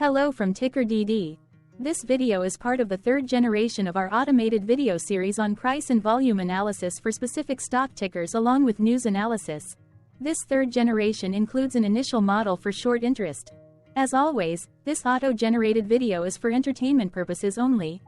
Hello from TickerDD. This video is part of the third generation of our automated video series on price and volume analysis for specific stock tickers along with news analysis. This third generation includes an initial model for short interest. As always, this auto-generated video is for entertainment purposes only.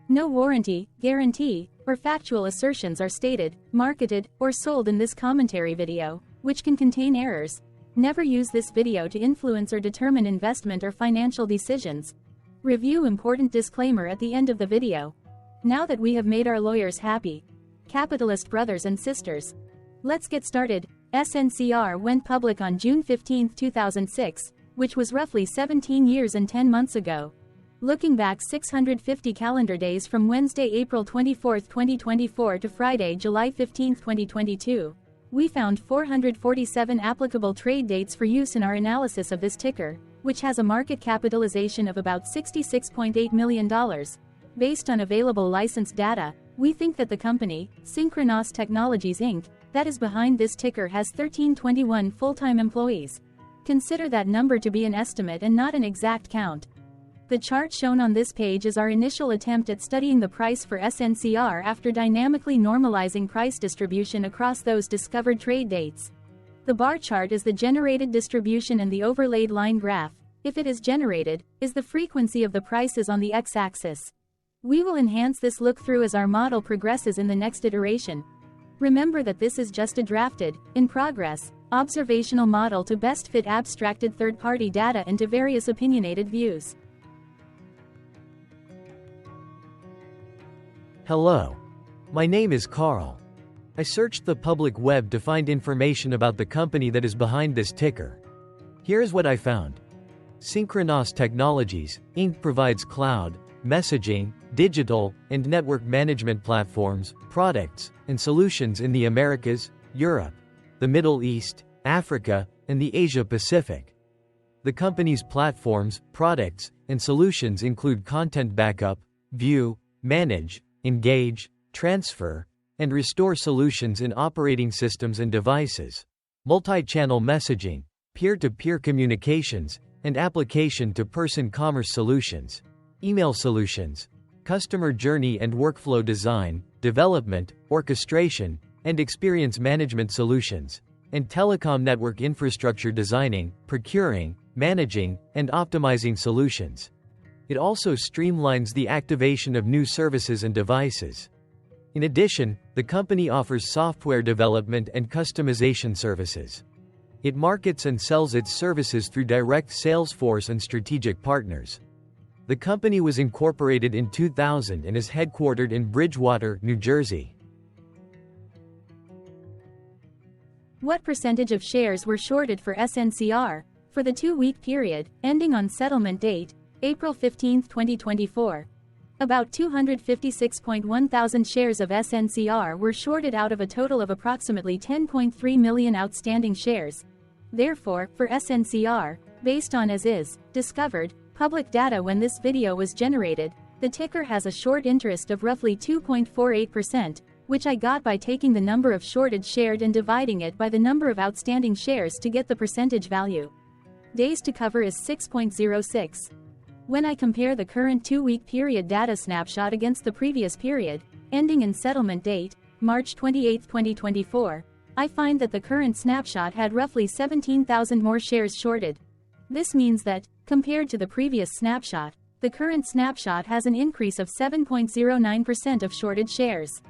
No warranty, guarantee, or factual assertions are stated, marketed, or sold in this commentary video, which can contain errors. Never use this video to influence or determine investment or financial decisions. Review important disclaimer at the end of the video. Now that we have made our lawyers happy, capitalist brothers and sisters, let's get started. SNCR went public on June 15, 2006, which was roughly 17 years and 10 months ago. Looking back 650 calendar days from Wednesday, April 24, 2024 to Friday, July 15, 2022. We found 447 applicable trade dates for use in our analysis of this ticker, which has a market capitalization of about $66.8 million. Based on available license data, we think that the company, SNCR Technologies Inc., that is behind this ticker has 1321 full-time employees. Consider that number to be an estimate and not an exact count. The chart shown on this page is our initial attempt at studying the price for SNCR after dynamically normalizing price distribution across those discovered trade dates. The bar chart is the generated distribution and the overlaid line graph, if it is generated, is the frequency of the prices on the x-axis. We will enhance this look-through as our model progresses in the next iteration. Remember that this is just a drafted, in progress, observational model to best fit abstracted third-party data into various opinionated views. Hello. My name is Carl. I searched the public web to find information about the company that is behind this ticker. Here's what I found. SNCR Technologies, Inc. provides cloud, messaging, digital, and network management platforms, products, and solutions in the Americas, Europe, the Middle East, Africa, and the Asia Pacific. The company's platforms, products, and solutions include content backup, view, manage, engage, transfer, and restore solutions in operating systems and devices, multi-channel messaging, peer-to-peer communications, and application-to-person commerce solutions, email solutions, customer journey and workflow design, development, orchestration, and experience management solutions, and telecom network infrastructure designing, procuring, managing, and optimizing solutions. It also streamlines the activation of new services and devices. In addition, the company offers software development and customization services. It markets and sells its services through direct sales force and strategic partners. The company was incorporated in 2000 and is headquartered in Bridgewater, New Jersey. What percentage of shares were shorted for SNCR for the 2-week period ending on settlement date, April 15, 2024. About 256.1 thousand shares of SNCR were shorted out of a total of approximately 10.3 million outstanding shares. Therefore, for SNCR, based on as-is, discovered, public data when this video was generated, the ticker has a short interest of roughly 2.48%, which I got by taking the number of shorted shared and dividing it by the number of outstanding shares to get the percentage value. Days to cover is 6.06. When I compare the current 2-week period data snapshot against the previous period, ending in settlement date, March 28, 2024, I find that the current snapshot had roughly 17,000 more shares shorted. This means that, compared to the previous snapshot, the current snapshot has an increase of 7.09% of shorted shares.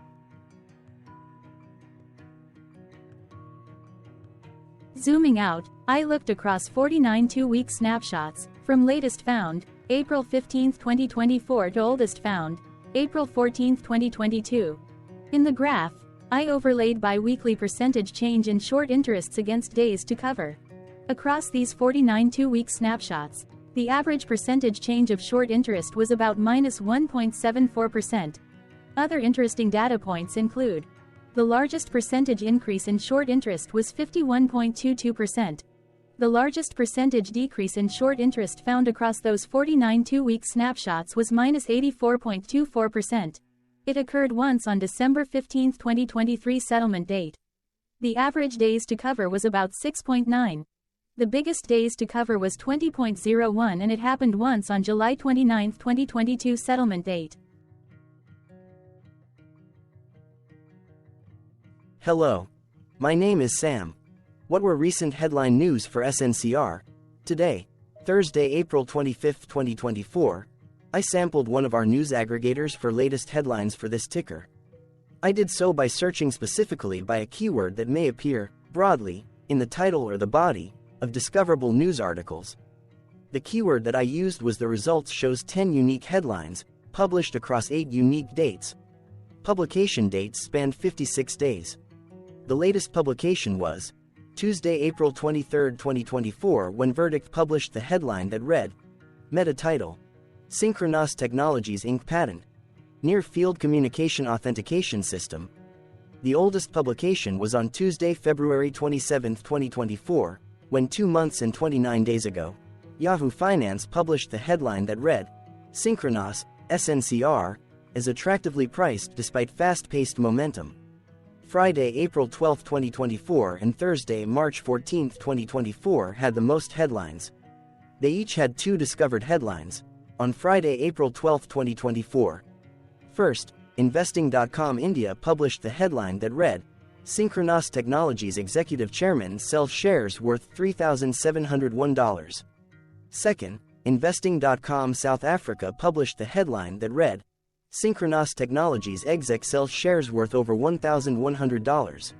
Zooming out, I looked across 49 2-week snapshots, from latest found, April 15, 2024 to oldest found, April 14, 2022. In the graph, I overlaid bi-weekly percentage change in short interests against days to cover. Across these 49 2-week snapshots, the average percentage change of short interest was about -1.74%. Other interesting data points include: the largest percentage increase in short interest was 51.22%. The largest percentage decrease in short interest found across those 49 2-week snapshots was -84.24%. It occurred once on December 15, 2023 settlement date. The average days to cover was about 6.9. The biggest days to cover was 20.01 and it happened once on July 29, 2022 settlement date. Hello. My name is Sam. What were recent headline news for SNCR? Today, Thursday, April 25, 2024, I sampled one of our news aggregators for latest headlines for this ticker. I did so by searching specifically by a keyword that may appear, broadly, in the title or the body of discoverable news articles. The keyword that I used was the results shows 10 unique headlines, published across 8 unique dates. Publication dates spanned 56 days. The latest publication was Tuesday, April 23, 2024, when Verdict published the headline that read, Meta title, SNCR Technologies Inc. patent, Near Field Communication Authentication System. The oldest publication was on Tuesday, February 27, 2024, when 2 months and 29 days ago, Yahoo Finance published the headline that read, SNCR SNCR is attractively priced despite fast-paced momentum. Friday, April 12, 2024 and Thursday, March 14, 2024 had the most headlines. They each had 2 discovered headlines. On Friday, April 12, 2024. First, Investing.com India published the headline that read, SNCR Technologies Executive Chairman sells shares worth $3,701. Second, Investing.com South Africa published the headline that read, SNCR Technologies exec sells shares worth over $1,100.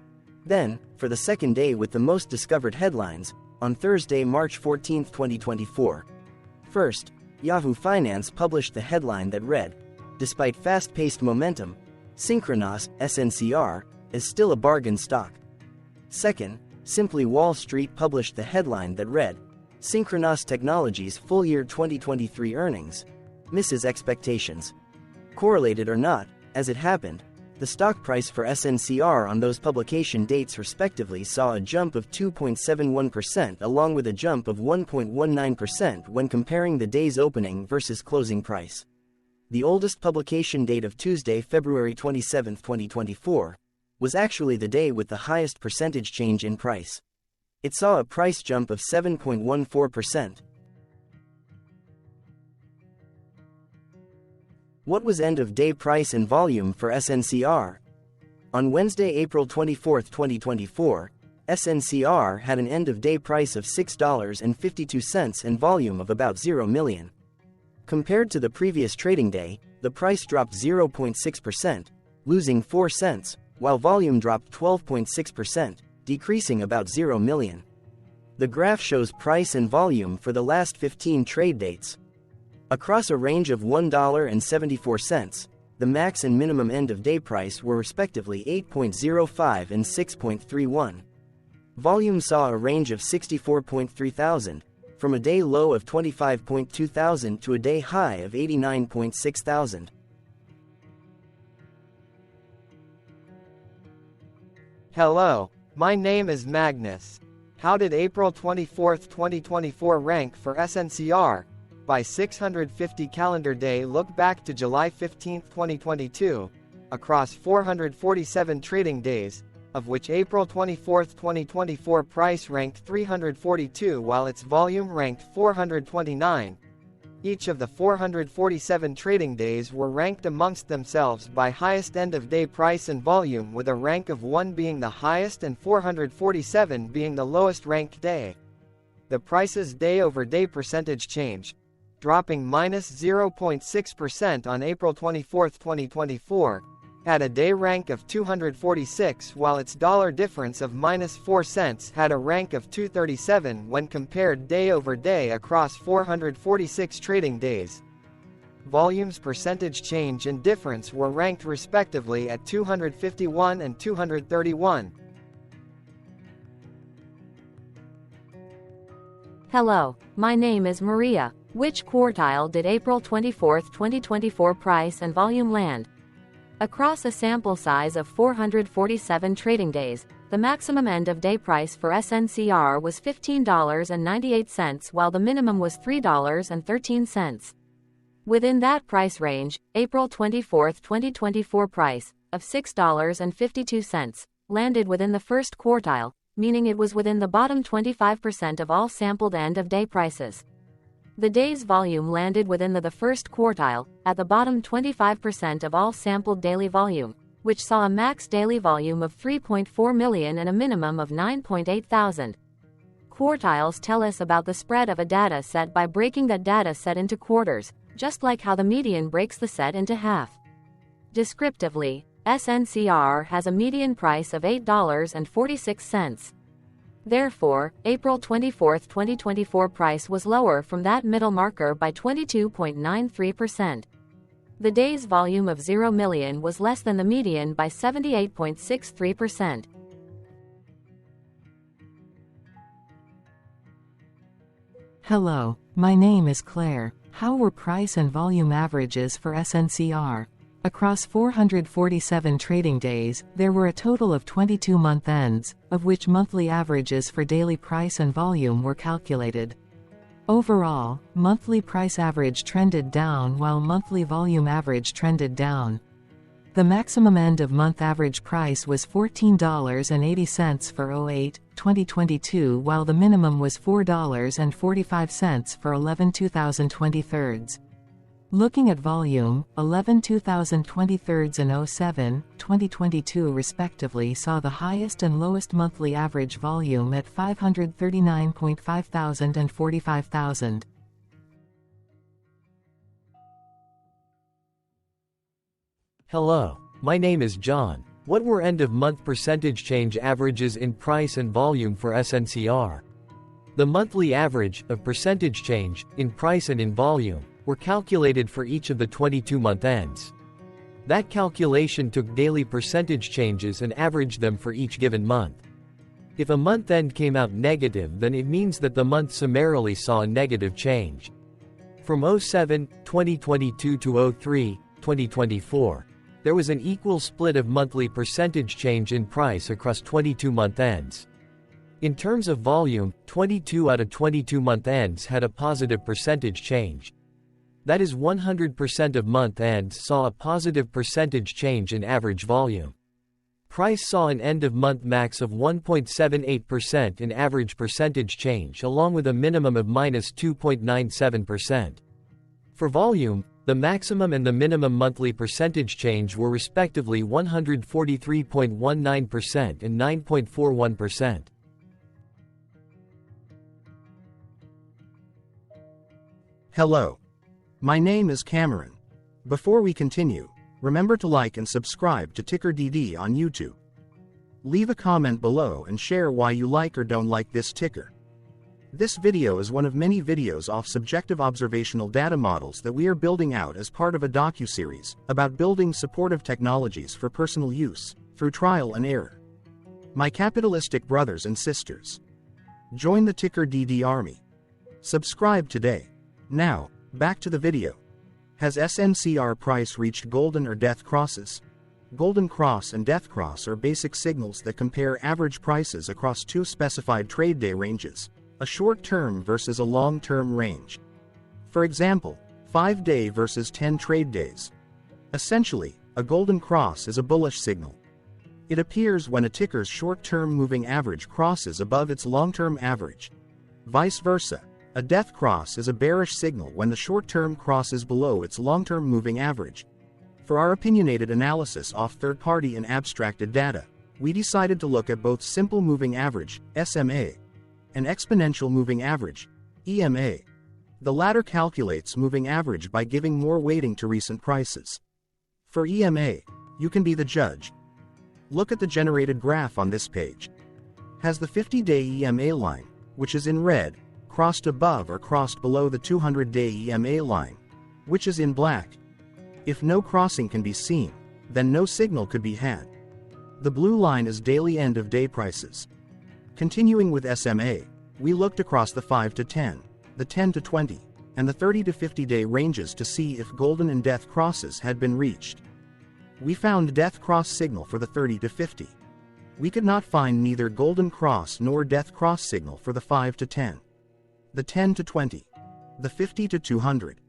Then, for the second day with the most discovered headlines, on Thursday, March 14, 2024. First, Yahoo Finance published the headline that read, Despite fast-paced momentum, SNCR SNCR is still a bargain stock. Second, Simply Wall Street published the headline that read, SNCR Technologies full year 2023 earnings misses expectations. Correlated or not, as it happened, the stock price for SNCR on those publication dates respectively saw a jump of 2.71% along with a jump of 1.19% when comparing the day's opening versus closing price. The oldest publication date of Tuesday, February 27, 2024, was actually the day with the highest percentage change in price. It saw a price jump of 7.14%. What was end-of-day price and volume for SNCR? On Wednesday, April 24, 2024, SNCR had an end-of-day price of $6.52 and volume of about 0 million. Compared to the previous trading day, the price dropped 0.6%, losing 4 cents, while volume dropped 12.6%, decreasing about 0 million. The graph shows price and volume for the last 15 trade dates. Across a range of $1.74, the max and minimum end-of-day price were respectively 8.05 and 6.31. Volume saw a range of 64.3 thousand, from a day low of 25.2 thousand to a day high of 89.6 thousand. Hello, my name is Magnus. How did April 24, 2024 rank for SNCR? By 650 calendar day look back to July 15, 2022, across 447 trading days, of which April 24, 2024 price ranked 342 while its volume ranked 429. Each of the 447 trading days were ranked amongst themselves by highest end-of-day price and volume, with a rank of 1 being the highest and 447 being the lowest ranked day. The price's day-over-day percentage change, dropping minus 0.6% on April 24, 2024, had a day rank of 246 while its dollar difference of minus 4 cents had a rank of 237 when compared day over day across 446 trading days. Volume's percentage change and difference were ranked respectively at 251 and 231. Hello, my name is Maria. Which quartile did April 24, 2024 price and volume land? Across a sample size of 447 trading days, the maximum end-of-day price for SNCR was $15.98 while the minimum was $3.13. Within that price range, April 24, 2024 price, of $6.52, landed within the first quartile, meaning it was within the bottom 25% of all sampled end-of-day prices. The day's volume landed within the first quartile, at the bottom 25% of all sampled daily volume, which saw a max daily volume of 3.4 million and a minimum of 9.8 thousand. Quartiles tell us about the spread of a data set by breaking that data set into quarters, just like how the median breaks the set into half. Descriptively, SNCR has a median price of $8.46. Therefore, April 24, 2024 price was lower from that middle marker by 22.93%. The day's volume of 0 million was less than the median by 78.63%. Hello, my name is Claire. How were price and volume averages for SNCR? Across 447 trading days, there were a total of 22 month ends, of which monthly averages for daily price and volume were calculated. Overall, monthly price average trended down while monthly volume average trended down. The maximum end-of-month average price was $14.80 for 08/2022 while the minimum was $4.45 for 11/2023. Looking at volume, 11/2023 and 07/2022 respectively saw the highest and lowest monthly average volume at 539.5 thousand and 45,000. Hello, my name is John. What were end-of-month percentage change averages in price and volume for SNCR? The monthly average of percentage change in price and in volume were calculated for each of the 22-month ends. That calculation took daily percentage changes and averaged them for each given month. If a month end came out negative, then it means that the month summarily saw a negative change. From 07/2022 to 03/2024, there was an equal split of monthly percentage change in price across 22-month ends. In terms of volume, 22 out of 22-month ends had a positive percentage change. That is 100% of month ends saw a positive percentage change in average volume. Price saw an end-of-month max of 1.78% in average percentage change along with a minimum of -2.97%. For volume, the maximum and the minimum monthly percentage change were respectively 143.19% and 9.41%. Hello. My name is Cameron. Before we continue, remember to like and subscribe to TickerDD on YouTube. Leave a comment below and share why you like or don't like this ticker. This video is one of many videos off subjective observational data models that we are building out as part of a docu-series about building supportive technologies for personal use, through trial and error. My capitalistic brothers and sisters, join the TickerDD army. Subscribe today. Now, back to the video. Has SNCR price reached golden or death crosses? Golden cross and death cross are basic signals that compare average prices across two specified trade day ranges, a short-term versus a long-term range. For example, 5-day versus 10 trade days. Essentially, a golden cross is a bullish signal. It appears when a ticker's short-term moving average crosses above its long-term average. Vice versa, a death cross is a bearish signal when the short-term crosses below its long-term moving average. For our opinionated analysis off third-party and abstracted data, we decided to look at both simple moving average, SMA, and exponential moving average, EMA. The latter calculates moving average by giving more weighting to recent prices. For EMA, you can be the judge. Look at the generated graph on this page. Has the 50-day EMA line, which is in red, crossed above or crossed below the 200-day EMA line, which is in black? If no crossing can be seen, then no signal could be had. The blue line is daily end-of-day prices. Continuing with SMA, we looked across the 5 to 10, the 10 to 20, and the 30 to 50-day ranges to see if golden and death crosses had been reached. We found death cross signal for the 30 to 50. We could not find neither golden cross nor death cross signal for the 5 to 10, the 10 to 20, the 50 to 200.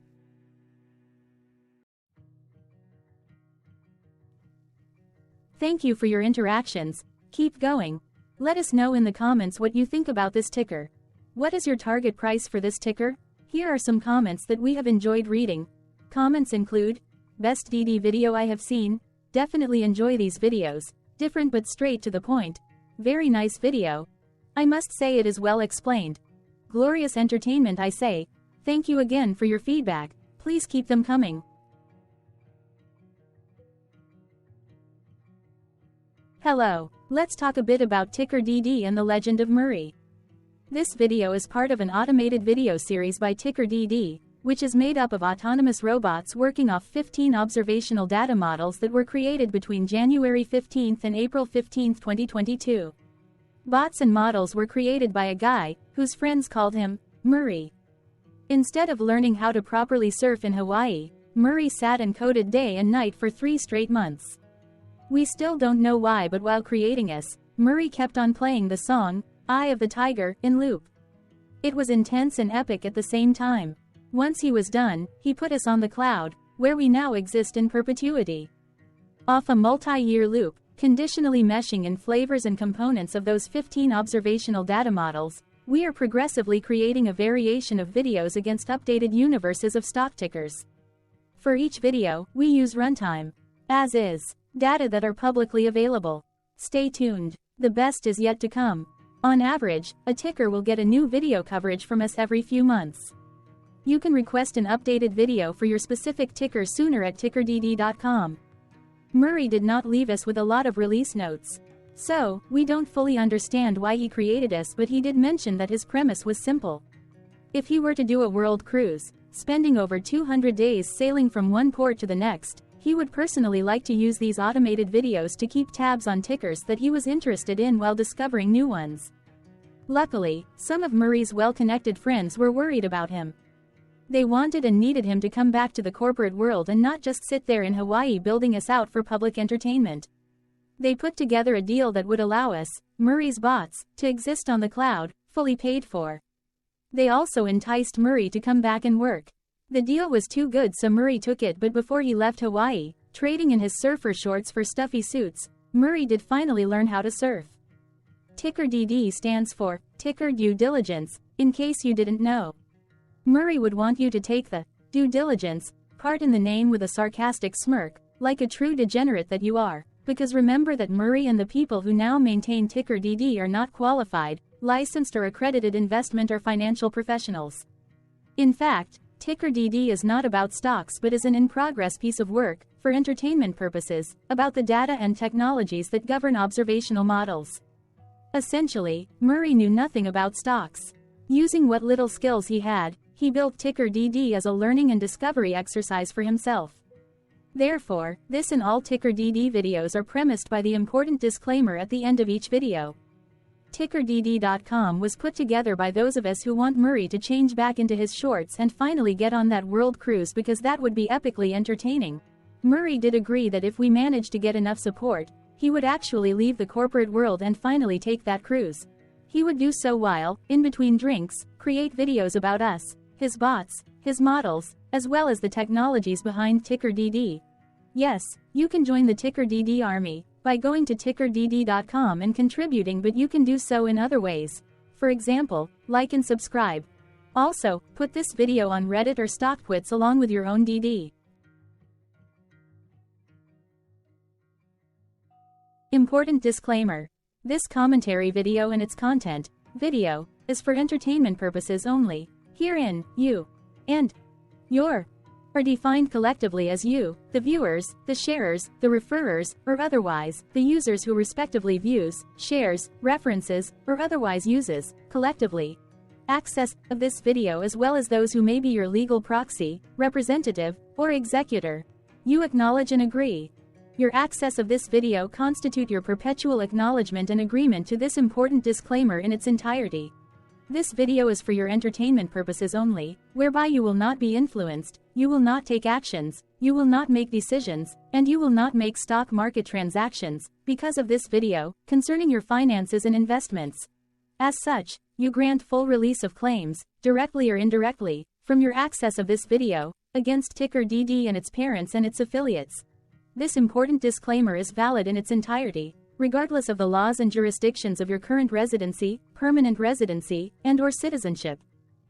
Thank you for your interactions. Keep going. Let us know in the comments what you think about this ticker. What is your target price for this ticker? Here are some comments that we have enjoyed reading. Comments include, best DD video I have seen, definitely enjoy these videos, different but straight to the point, very nice video. I must say it is well explained. Glorious entertainment I say, thank you again for your feedback, please keep them coming. Hello, let's talk a bit about TickerDD and the Legend of Murray. This video is part of an automated video series by TickerDD, which is made up of autonomous robots working off 15 observational data models that were created between January 15 and April 15, 2022. Bots and models were created by a guy, whose friends called him Murray. Instead of learning how to properly surf in Hawaii, Murray sat and coded day and night for 3 straight months. We still don't know why, but while creating us, Murray kept on playing the song, Eye of the Tiger, in loop. It was intense and epic at the same time. Once he was done, he put us on the cloud, where we now exist in perpetuity. Off a multi-year loop, conditionally meshing in flavors and components of those 15 observational data models, we are progressively creating a variation of videos against updated universes of stock tickers. For each video, we use runtime, as is, data that are publicly available. Stay tuned, the best is yet to come. On average, a ticker will get a new video coverage from us every few months. You can request an updated video for your specific ticker sooner at TickerDD.com. Murray did not leave us with a lot of release notes. So, we don't fully understand why he created us, but he did mention that his premise was simple. If he were to do a world cruise, spending over 200 days sailing from one port to the next, he would personally like to use these automated videos to keep tabs on tickers that he was interested in while discovering new ones. Luckily, some of Murray's well-connected friends were worried about him. They wanted and needed him to come back to the corporate world and not just sit there in Hawaii building us out for public entertainment. They put together a deal that would allow us, Murray's bots, to exist on the cloud, fully paid for. They also enticed Murray to come back and work. The deal was too good, so Murray took it, but before he left Hawaii, trading in his surfer shorts for stuffy suits, Murray did finally learn how to surf. TickerDD stands for Ticker Due Diligence, in case you didn't know. Murray would want you to take the due diligence part in the name with a sarcastic smirk, like a true degenerate that you are, because remember that Murray and the people who now maintain TickerDD are not qualified, licensed or accredited investment or financial professionals. In fact, TickerDD is not about stocks but is an in-progress piece of work, for entertainment purposes, about the data and technologies that govern observational models. Essentially, Murray knew nothing about stocks. Using what little skills he had, he built TickerDD as a learning and discovery exercise for himself. Therefore, this and all TickerDD videos are premised by the important disclaimer at the end of each video. TickerDD.com was put together by those of us who want Murray to change back into his shorts and finally get on that world cruise, because that would be epically entertaining. Murray did agree that if we managed to get enough support, he would actually leave the corporate world and finally take that cruise. He would do so while, in between drinks, create videos about us, his bots, his models, as well as the technologies behind TickerDD. Yes, you can join the TickerDD army by going to TickerDD.com and contributing, but you can do so in other ways. For example, like and subscribe. Also, put this video on Reddit or StockTwits along with your own DD. Important disclaimer. This commentary video and its content, video, is for entertainment purposes only. Herein, you and your are defined collectively as you, the viewers, the sharers, the referrers, or otherwise, the users who respectively views, shares, references, or otherwise uses, collectively, access of this video, as well as those who may be your legal proxy, representative, or executor. You acknowledge and agree. Your access of this video constitute your perpetual acknowledgement and agreement to this important disclaimer in its entirety. This video is for your entertainment purposes only, whereby you will not be influenced, you will not take actions, you will not make decisions, and you will not make stock market transactions, because of this video, concerning your finances and investments. As such, you grant full release of claims, directly or indirectly, from your access of this video, against TickerDD and its parents and its affiliates. This important disclaimer is valid in its entirety. regardless of the laws and jurisdictions of your current residency, permanent residency, and/or citizenship.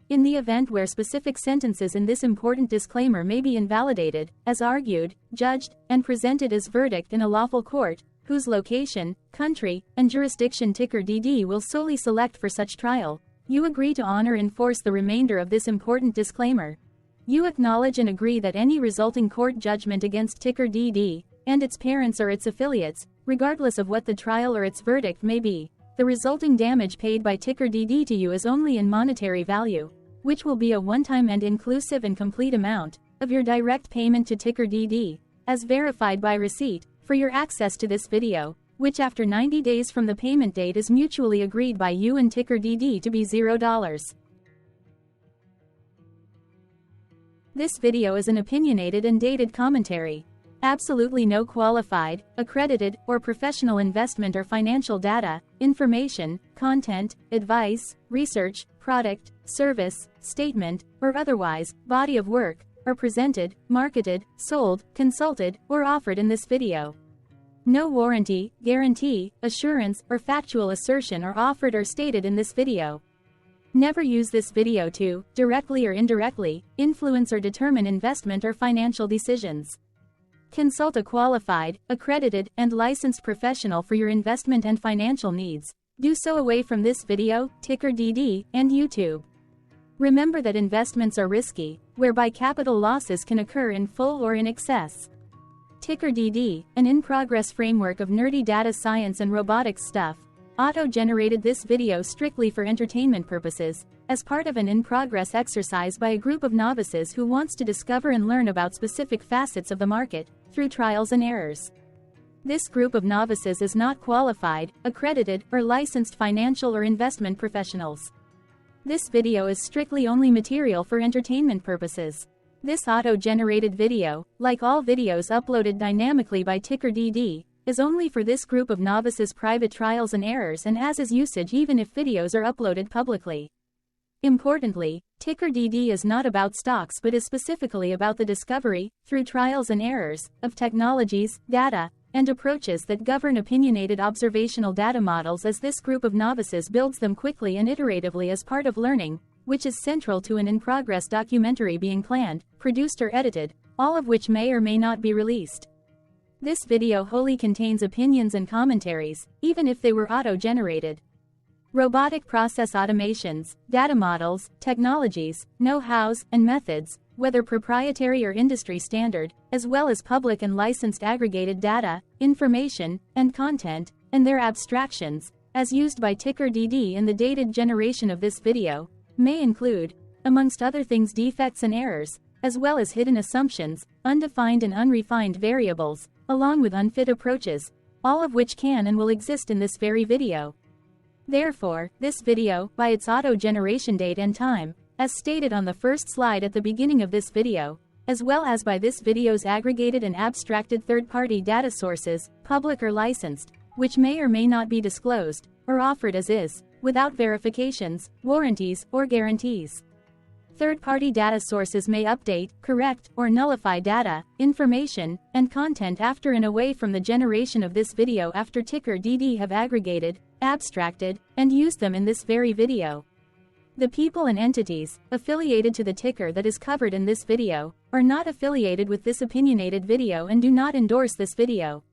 In the event where specific sentences in this important disclaimer may be invalidated, as argued, judged, and presented as verdict in a lawful court, whose location, country, and jurisdiction TickerDD will solely select for such trial, you agree to honor and enforce the remainder of this important disclaimer. You acknowledge and agree that any resulting court judgment against TickerDD, and its parents or its affiliates, regardless of what the trial or its verdict may be, the resulting damage paid by TickerDD to you is only in monetary value, which will be a one-time and inclusive and complete amount of your direct payment to TickerDD, as verified by receipt, for your access to this video, which after 90 days from the payment date is mutually agreed by you and TickerDD to be $0. This video is an opinionated and dated commentary. Absolutely no qualified, accredited, or professional investment or financial data, information, content, advice, research, product, service, statement, or otherwise, body of work, are presented, marketed, sold, consulted, or offered in this video. No warranty, guarantee, assurance, or factual assertion are offered or stated in this video. Never use this video to, directly or indirectly, influence or determine investment or financial decisions. Consult a qualified, accredited, and licensed professional for your investment and financial needs. Do so away from this video, TickerDD, and YouTube. Remember that investments are risky, whereby capital losses can occur in full or in excess. TickerDD, an in-progress framework of nerdy data science and robotics stuff, auto-generated this video strictly for entertainment purposes, as part of an in-progress exercise by a group of novices who wants to discover and learn about specific facets of the market, through trials and errors. This group of novices is not qualified, accredited, or licensed financial or investment professionals. This video is strictly only material for entertainment purposes. This auto-generated video, like all videos uploaded dynamically by TickerDD, is only for this group of novices' private trials and errors and as is usage even if videos are uploaded publicly. Importantly, TickerDD is not about stocks but is specifically about the discovery, through trials and errors, of technologies, data, and approaches that govern opinionated observational data models as this group of novices builds them quickly and iteratively as part of learning, which is central to an in-progress documentary being planned, produced or edited, all of which may or may not be released. This video wholly contains opinions and commentaries, even if they were auto-generated. Robotic process automations, data models, technologies, know-hows, and methods, whether proprietary or industry standard, as well as public and licensed aggregated data, information, and content, and their abstractions, as used by TickerDD in the dated generation of this video, may include, amongst other things, defects and errors, as well as hidden assumptions, undefined and unrefined variables, along with unfit approaches, all of which can and will exist in this very video. Therefore, this video, by its auto-generation date and time, as stated on the first slide at the beginning of this video, as well as by this video's aggregated and abstracted third-party data sources, public or licensed, which may or may not be disclosed, or offered as is, without verifications, warranties, or guarantees. Third-party data sources may update, correct, or nullify data, information, and content after and away from the generation of this video after TickerDD have aggregated, abstracted, and used them in this very video. The people and entities, affiliated to the ticker that is covered in this video, are not affiliated with this opinionated video and do not endorse this video.